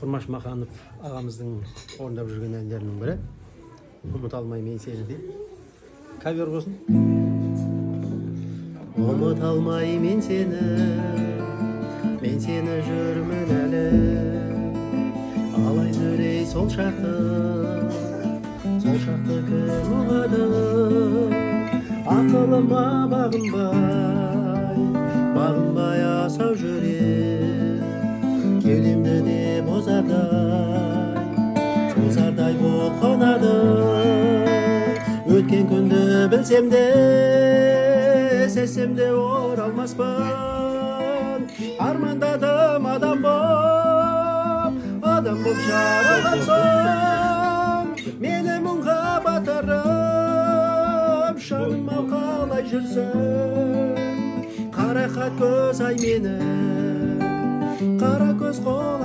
Құрмаш Маханов ағамыздың орындап жүрген әндерінің бірі. Ұмыта алмай мен сені деп. Кавер болсын. Ұмыта алмай мен сені жүрмін әлі. Алай дүлей сол шақты кім ұғады. Ақылыма бағынбай асау жүрем. Келемді де бозардай бол қонады. Өткен күнді білсем де, сезсем де оралмаспын. Армандадым адам боп жаралған соң. Мені мұңға батырып, жаным ау қалай жүрсің. Қарақат көз ай мені, қара көз қолаң